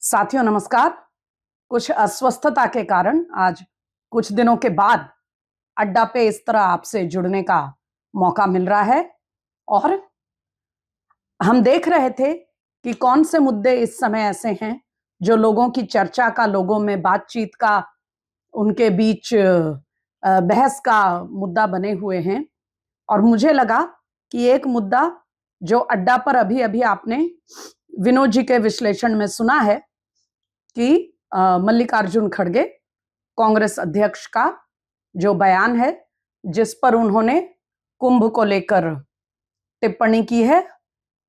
साथियों नमस्कार। कुछ अस्वस्थता के कारण आज कुछ दिनों के बाद अड्डा पे इस तरह आपसे जुड़ने का मौका मिल रहा है और हम देख रहे थे कि कौन से मुद्दे इस समय ऐसे हैं जो लोगों की चर्चा का, लोगों में बातचीत का, उनके बीच बहस का मुद्दा बने हुए हैं। और मुझे लगा कि एक मुद्दा जो अड्डा पर अभी अभी आपने विनोद जी के विश्लेषण में सुना है कि मल्लिकार्जुन खड़गे कांग्रेस अध्यक्ष का जो बयान है जिस पर उन्होंने कुंभ को लेकर टिप्पणी की है।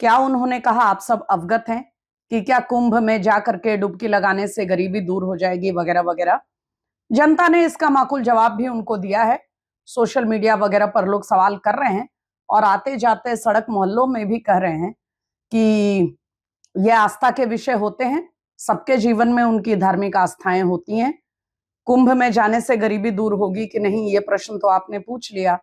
क्या उन्होंने कहा आप सब अवगत हैं कि क्या कुंभ में जाकर के डुबकी लगाने से गरीबी दूर हो जाएगी वगैरह वगैरह। जनता ने इसका माकूल जवाब भी उनको दिया है। सोशल मीडिया वगैरह पर लोग सवाल कर रहे हैं और आते जाते सड़क मोहल्लों में भी कह रहे हैं कि ये आस्था के विषय होते हैं, सबके जीवन में उनकी धार्मिक आस्थाएं होती हैं। कुंभ में जाने से गरीबी दूर होगी कि नहीं, ये प्रश्न तो आपने पूछ लिया।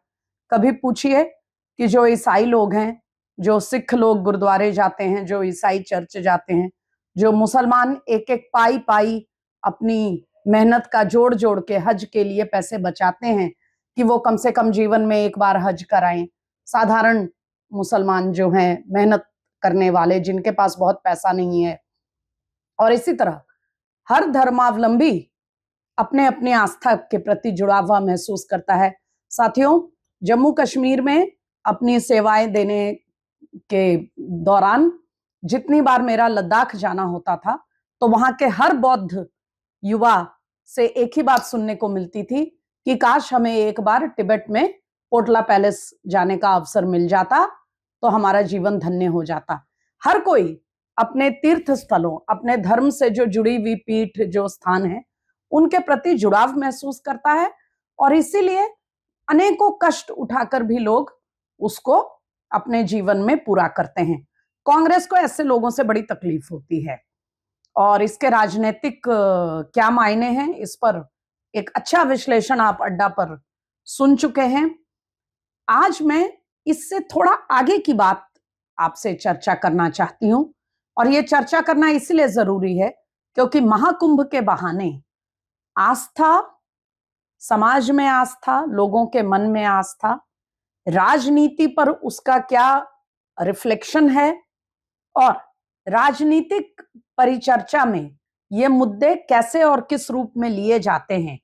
कभी पूछिए कि जो ईसाई लोग हैं, जो सिख लोग गुरुद्वारे जाते हैं, जो ईसाई चर्च जाते हैं, जो मुसलमान एक एक पाई पाई अपनी मेहनत का जोड़ जोड़ के हज के लिए पैसे बचाते हैं कि वो कम से कम जीवन में एक बार हज कराएं। साधारण मुसलमान जो हैं, मेहनत करने वाले, जिनके पास बहुत पैसा नहीं है। और इसी तरह हर धर्मावलंबी अपने अपने आस्था के प्रति जुड़ा हुआ महसूस करता है। साथियों, जम्मू कश्मीर में अपनी सेवाएं देने के दौरान जितनी बार मेरा लद्दाख जाना होता था तो वहां के हर बौद्ध युवा से एक ही बात सुनने को मिलती थी कि काश हमें एक बार तिब्बत में पोटला पैलेस जाने का अवसर मिल जाता तो हमारा जीवन धन्य हो जाता। हर कोई अपने तीर्थ स्थलों, अपने धर्म से जो जुड़ी हुई पीठ, जो स्थान है, उनके प्रति जुड़ाव महसूस करता है और इसीलिए अनेकों कष्ट उठाकर भी लोग उसको अपने जीवन में पूरा करते हैं। कांग्रेस को ऐसे लोगों से बड़ी तकलीफ होती है और इसके राजनीतिक क्या मायने हैं, इस पर एक अच्छा विश्लेषण आप अड्डा पर सुन चुके हैं। आज मैं इससे थोड़ा आगे की बात आपसे चर्चा करना चाहती हूं और ये चर्चा करना इसलिए जरूरी है क्योंकि महाकुंभ के बहाने आस्था, समाज में आस्था, लोगों के मन में आस्था, राजनीति पर उसका क्या रिफ्लेक्शन है और राजनीतिक परिचर्चा में ये मुद्दे कैसे और किस रूप में लिए जाते हैं,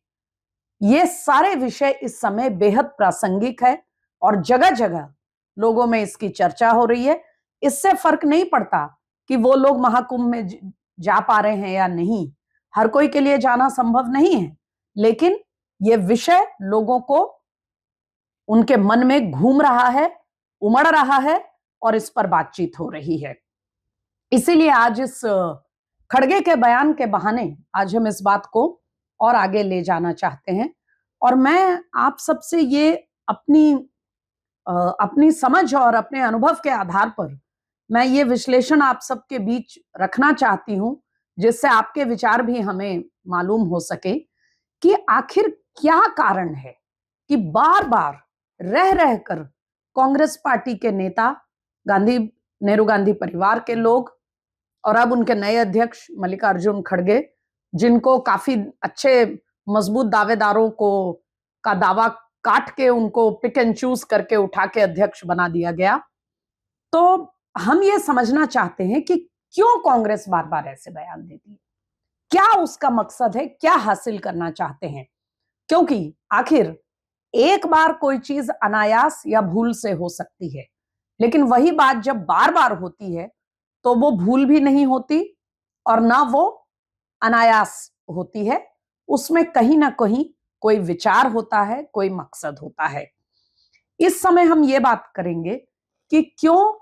ये सारे विषय इस समय बेहद प्रासंगिक है और जगह जगह लोगों में इसकी चर्चा हो रही है। इससे फर्क नहीं पड़ता कि वो लोग महाकुंभ में जा पा रहे हैं या नहीं, हर कोई के लिए जाना संभव नहीं है, लेकिन ये विषय लोगों को उनके मन में घूम रहा है, उमड़ रहा है और इस पर बातचीत हो रही है। इसीलिए आज इस खड़गे के बयान के बहाने आज हम इस बात को और आगे ले जाना चाहते हैं और मैं आप सबसे ये अपनी समझ और अपने अनुभव के आधार पर मैं ये विश्लेषण आप सबके बीच रखना चाहती हूं, जिससे आपके विचार भी हमें मालूम हो सके कि आखिर क्या कारण है कि बार बार रह रहकर कांग्रेस पार्टी के नेता, नेहरू गांधी परिवार के लोग और अब उनके नए अध्यक्ष मल्लिकार्जुन खड़गे, जिनको काफी अच्छे मजबूत दावेदारों को का दावा काट के उनको पिक एंड चूज करके उठा के अध्यक्ष बना दिया गया, तो हम ये समझना चाहते हैं कि क्यों कांग्रेस बार बार ऐसे बयान देती है, क्या उसका मकसद है, क्या हासिल करना चाहते हैं। क्योंकि आखिर एक बार कोई चीज अनायास या भूल से हो सकती है, लेकिन वही बात जब बार बार होती है तो वो भूल भी नहीं होती और ना वो अनायास होती है, उसमें कहीं ना कहीं कोई विचार होता है, कोई मकसद होता है। इस समय हम ये बात करेंगे कि क्यों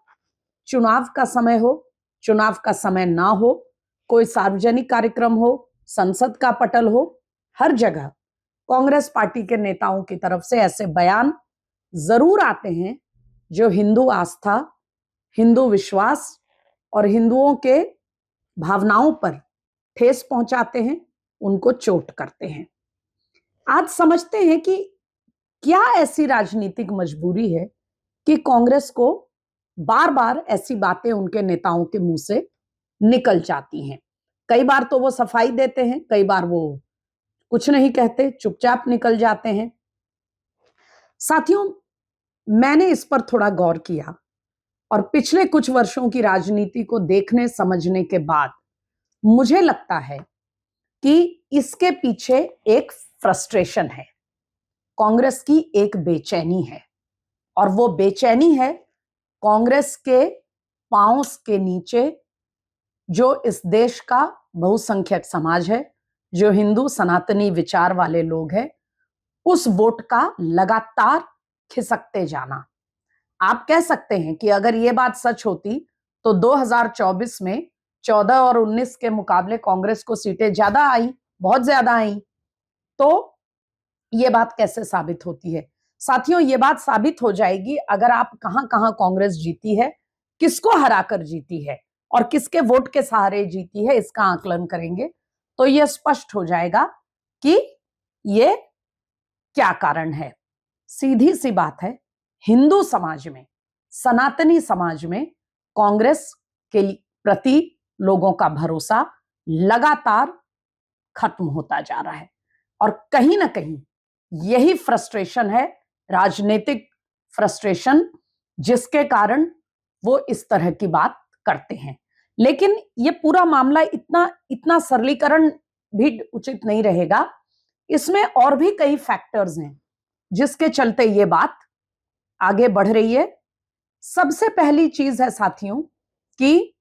चुनाव का समय हो, चुनाव का समय ना हो, कोई सार्वजनिक कार्यक्रम हो, संसद का पटल हो, हर जगह कांग्रेस पार्टी के नेताओं की तरफ से ऐसे बयान जरूर आते हैं जो हिंदू आस्था, हिंदू विश्वास और हिंदुओं के भावनाओं पर ठेस पहुंचाते हैं, उनको चोट करते हैं। आज समझते हैं कि क्या ऐसी राजनीतिक मजबूरी है कि कांग्रेस को बार बार ऐसी बातें उनके नेताओं के मुंह से निकल जाती हैं। कई बार तो वो सफाई देते हैं, कई बार वो कुछ नहीं कहते, चुपचाप निकल जाते हैं। साथियों, मैंने इस पर थोड़ा गौर किया और पिछले कुछ वर्षों की राजनीति को देखने समझने के बाद मुझे लगता है कि इसके पीछे एक फ्रस्ट्रेशन है, कांग्रेस की एक बेचैनी है, और वो बेचैनी है कांग्रेस के पांव के नीचे जो इस देश का बहुसंख्यक समाज है, जो हिंदू सनातनी विचार वाले लोग हैं, उस वोट का लगातार खिसकते जाना। आप कह सकते हैं कि अगर ये बात सच होती तो 2024 में 14 और 19 के मुकाबले कांग्रेस को सीटें ज्यादा आई, बहुत ज्यादा आई। तो ये बात कैसे साबित होती है? साथियों, ये बात साबित हो जाएगी अगर आप कहां कहां कांग्रेस जीती है, किसको हराकर जीती है और किसके वोट के सहारे जीती है, इसका आकलन करेंगे तो यह स्पष्ट हो जाएगा कि ये क्या कारण है। सीधी सी बात है, हिंदू समाज में, सनातनी समाज में कांग्रेस के प्रति लोगों का भरोसा लगातार खत्म होता जा रहा है, और कहीं ना कहीं यही फ्रस्ट्रेशन है, राजनीतिक फ्रस्ट्रेशन, जिसके कारण वो इस तरह की बात करते हैं। लेकिन ये पूरा मामला इतना सरलीकरण भी उचित नहीं रहेगा, इसमें और भी कई फैक्टर्स हैं जिसके चलते ये बात आगे बढ़ रही है। सबसे पहली चीज है साथियों कि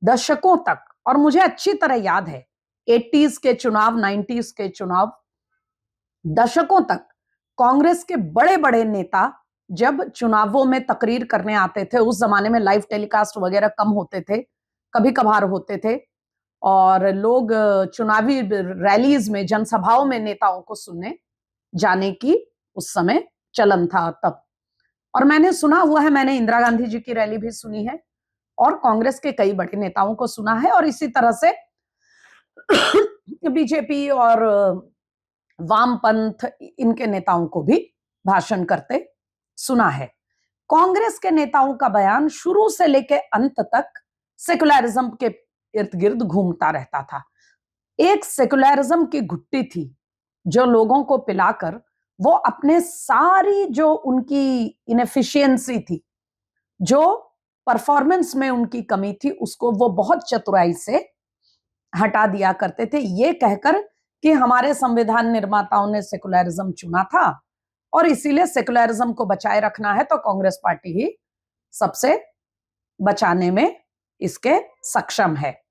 दशकों तक, और मुझे अच्छी तरह याद है 80s के चुनाव, 90s के चुनाव, दशकों तक कांग्रेस के बड़े बड़े नेता जब चुनावों में तकरीर करने आते थे, उस जमाने में लाइव टेलीकास्ट वगैरह कम होते थे, कभी कभार होते थे, और लोग चुनावी रैलीज में, जनसभाओं में नेताओं को सुनने जाने की उस समय चलन था तब। और मैंने सुना हुआ है, मैंने इंदिरा गांधी जी की रैली भी सुनी है और कांग्रेस के कई बड़े नेताओं को सुना है, और इसी तरह से बीजेपी और वामपंथ इनके नेताओं को भी भाषण करते सुना है। कांग्रेस के नेताओं का बयान शुरू से लेकर अंत तक सेकुलरिज्म के इर्द गिर्द घूमता रहता था। एक सेकुलरिज्म की घुट्टी थी जो लोगों को पिलाकर वो अपने सारी जो उनकी इनएफिशिएंसी थी, जो परफॉर्मेंस में उनकी कमी थी, उसको वो बहुत चतुराई से हटा दिया करते थे, ये कहकर कि हमारे संविधान निर्माताओं ने सेकुलरिज्म चुना था और इसीलिए सेकुलरिज्म को बचाए रखना है, तो कांग्रेस पार्टी ही सबसे बचाने में इसके सक्षम है।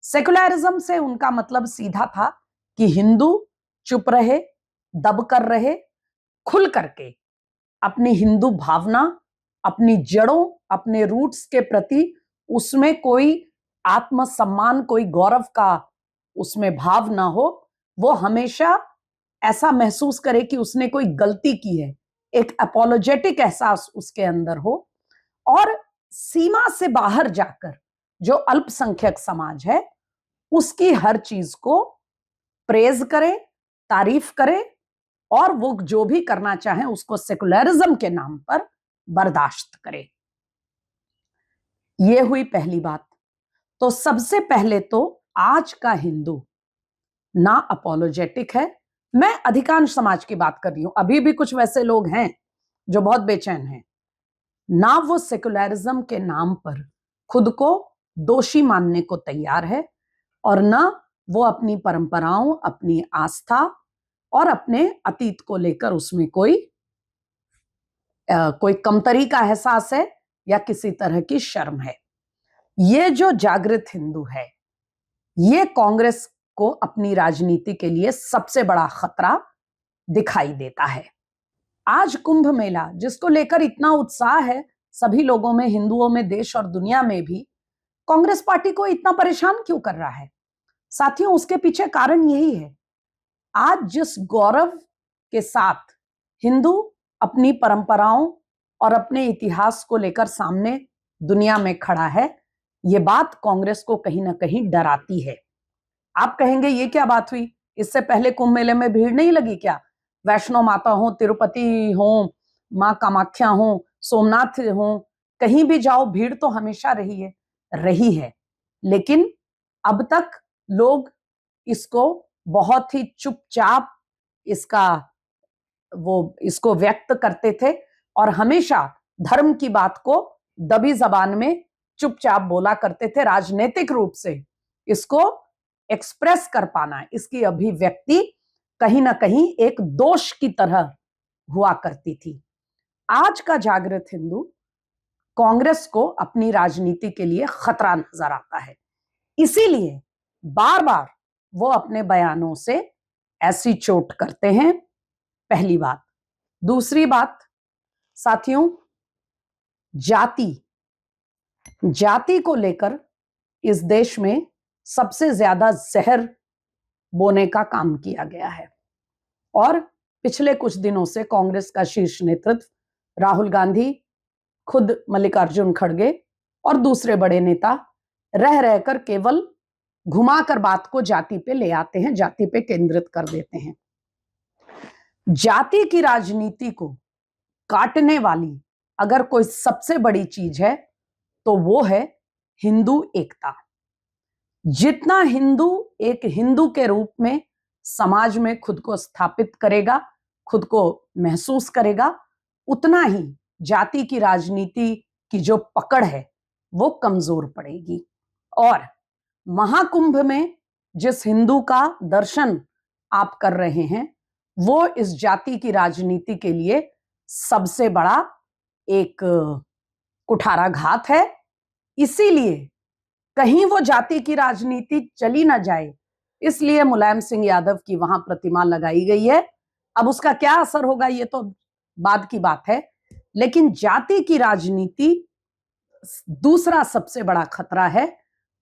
सेकुलरिज्म से उनका मतलब सीधा था कि हिंदू चुप रहे, दब कर रहे, खुल करके अपनी हिंदू भावना, अपनी जड़ों, अपने रूट्स के प्रति उसमें कोई आत्मसम्मान, कोई गौरव का उसमें भाव ना हो, वो हमेशा ऐसा महसूस करे कि उसने कोई गलती की है, एक अपोलोजेटिक एहसास उसके अंदर हो, और सीमा से बाहर जाकर जो अल्पसंख्यक समाज है उसकी हर चीज को प्रेज करे, तारीफ करे, और वो जो भी करना चाहे उसको सेकुलरिज्म के नाम पर बर्दाश्त करे। ये हुई पहली बात। तो सबसे पहले तो आज का हिंदू ना अपोलोजेटिक है, मैं अधिकांश समाज की बात कर रही हूं, अभी भी कुछ वैसे लोग हैं जो बहुत बेचैन हैं, ना वो सेकुलरिज्म के नाम पर खुद को दोषी मानने को तैयार है, और ना वो अपनी परंपराओं, अपनी आस्था और अपने अतीत को लेकर उसमें कोई कमतरी का एहसास है या किसी तरह की शर्म है। ये जो जागृत हिंदू है, ये कांग्रेस को अपनी राजनीति के लिए सबसे बड़ा खतरा दिखाई देता है। आज कुंभ मेला जिसको लेकर इतना उत्साह है सभी लोगों में, हिंदुओं में, देश और दुनिया में भी, कांग्रेस पार्टी को इतना परेशान क्यों कर रहा है? साथियों, उसके पीछे कारण यही है, आज जिस गौरव के साथ हिंदू अपनी परंपराओं और अपने इतिहास को लेकर सामने दुनिया में खड़ा है, ये बात कांग्रेस को कहीं ना कहीं डराती है। आप कहेंगे ये क्या बात हुई, इससे पहले कुंभ मेले में भीड़ नहीं लगी क्या? वैष्णो माता हो, तिरुपति हो, मां कामाख्या हो, सोमनाथ हो, कहीं भी जाओ भीड़ तो हमेशा रही है। लेकिन अब तक लोग इसको बहुत ही चुपचाप इसको व्यक्त करते थे और हमेशा धर्म की बात को दबी जबान में चुपचाप बोला करते थे। राजनीतिक रूप से इसको एक्सप्रेस कर पाना, इसकी अभिव्यक्ति कहीं ना कहीं एक दोष की तरह हुआ करती थी। आज का जागृत हिंदू कांग्रेस को अपनी राजनीति के लिए खतरा नजर आता है, इसीलिए बार बार वो अपने बयानों से ऐसी चोट करते हैं। पहली बात। दूसरी बात साथियों, जाति को लेकर इस देश में सबसे ज्यादा जहर बोने का काम किया गया है और पिछले कुछ दिनों से कांग्रेस का शीर्ष नेतृत्व राहुल गांधी, खुद मल्लिकार्जुन खड़गे और दूसरे बड़े नेता रह रहकर केवल घुमाकर बात को जाति पे ले आते हैं, जाति पे केंद्रित कर देते हैं। जाति की राजनीति को काटने वाली अगर कोई सबसे बड़ी चीज है तो वो है हिंदू एकता। जितना हिंदू एक हिंदू के रूप में समाज में खुद को स्थापित करेगा, खुद को महसूस करेगा, उतना ही जाति की राजनीति की जो पकड़ है वो कमजोर पड़ेगी। और महाकुंभ में जिस हिंदू का दर्शन आप कर रहे हैं वो इस जाति की राजनीति के लिए सबसे बड़ा एक कुठाराघात है। इसीलिए कहीं वो जाति की राजनीति चली ना जाए, इसलिए मुलायम सिंह यादव की वहां प्रतिमा लगाई गई है। अब उसका क्या असर होगा ये तो बाद की बात है, लेकिन जाति की राजनीति दूसरा सबसे बड़ा खतरा है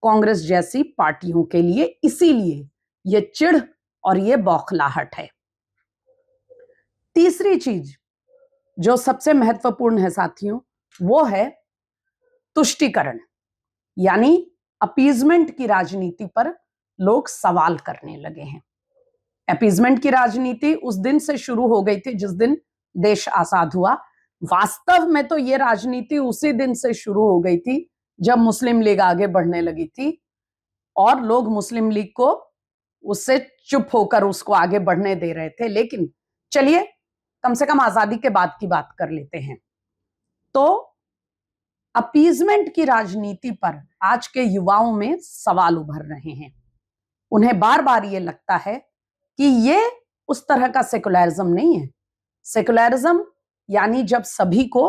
कांग्रेस जैसी पार्टियों के लिए। इसीलिए ये चिढ़ और ये बौखलाहट है। तीसरी चीज जो सबसे महत्वपूर्ण है साथियों, वो है तुष्टीकरण, यानी अपीजमेंट की राजनीति पर लोग सवाल करने लगे हैं। अपीजमेंट की राजनीति उस दिन से शुरू हो गई थी जिस दिन देश आजाद हुआ। वास्तव में तो ये राजनीति उसी दिन से शुरू हो गई थी जब मुस्लिम लीग आगे बढ़ने लगी थी और लोग मुस्लिम लीग को उससे चुप होकर उसको आगे बढ़ने दे रहे थे। लेकिन चलिए कम से कम आजादी के बाद की बात कर लेते हैं। तो अपीजमेंट की राजनीति पर आज के युवाओं में सवाल उभर रहे हैं। उन्हें बार बार ये लगता है कि ये उस तरह का सेकुलरिज्म नहीं है। सेकुलरिज्म यानी जब सभी को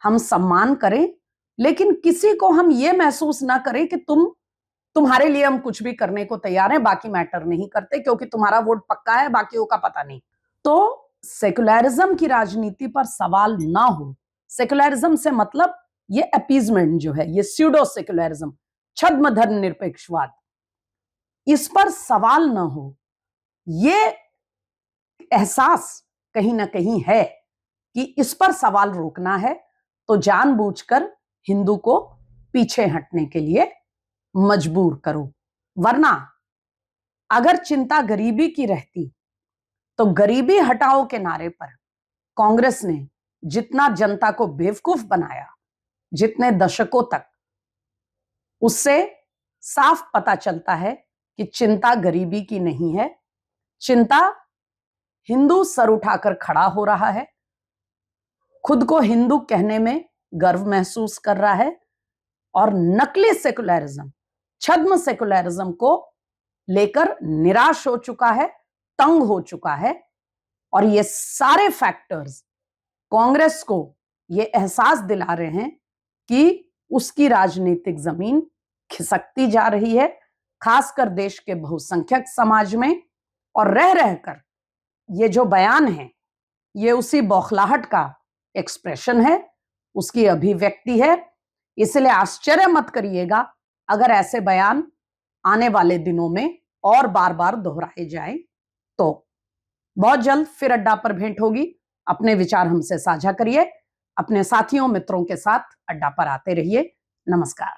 हम सम्मान करें लेकिन किसी को हम ये महसूस ना करें कि तुम्हारे लिए हम कुछ भी करने को तैयार हैं, बाकी मैटर नहीं करते क्योंकि तुम्हारा वोट पक्का है, बाकियों का पता नहीं। तो सेकुलरिज्म की राजनीति पर सवाल ना हो। सेकुलरिज्म से मतलब ये अपीजमेंट जो है, ये स्यूडो सेकुलरिज्म, छद्म धर्मनिरपेक्षवाद, इस पर सवाल ना हो। ये एहसास कहीं ना कहीं है कि इस पर सवाल रोकना है तो जानबूझकर हिंदू को पीछे हटने के लिए मजबूर करो। वरना अगर चिंता गरीबी की रहती तो गरीबी हटाओ के नारे पर कांग्रेस ने जितना जनता को बेवकूफ बनाया जितने दशकों तक, उससे साफ पता चलता है कि चिंता गरीबी की नहीं है। चिंता हिंदू सर उठाकर खड़ा हो रहा है, खुद को हिंदू कहने में गर्व महसूस कर रहा है और नकली सेकुलरिज्म, छद्म सेकुलरिज्म को लेकर निराश हो चुका है, तंग हो चुका है। और ये सारे फैक्टर्स कांग्रेस को ये एहसास दिला रहे हैं कि उसकी राजनीतिक जमीन खिसकती जा रही है, खासकर देश के बहुसंख्यक समाज में। और रह रहकर ये जो बयान है ये उसी बौखलाहट का एक्सप्रेशन है, उसकी अभिव्यक्ति है। इसलिए आश्चर्य मत करिएगा अगर ऐसे बयान आने वाले दिनों में और बार बार दोहराए जाएं। तो बहुत जल्द फिर अड्डा पर भेंट होगी। अपने विचार हमसे साझा करिए, अपने साथियों मित्रों के साथ अड्डा पर आते रहिए। नमस्कार।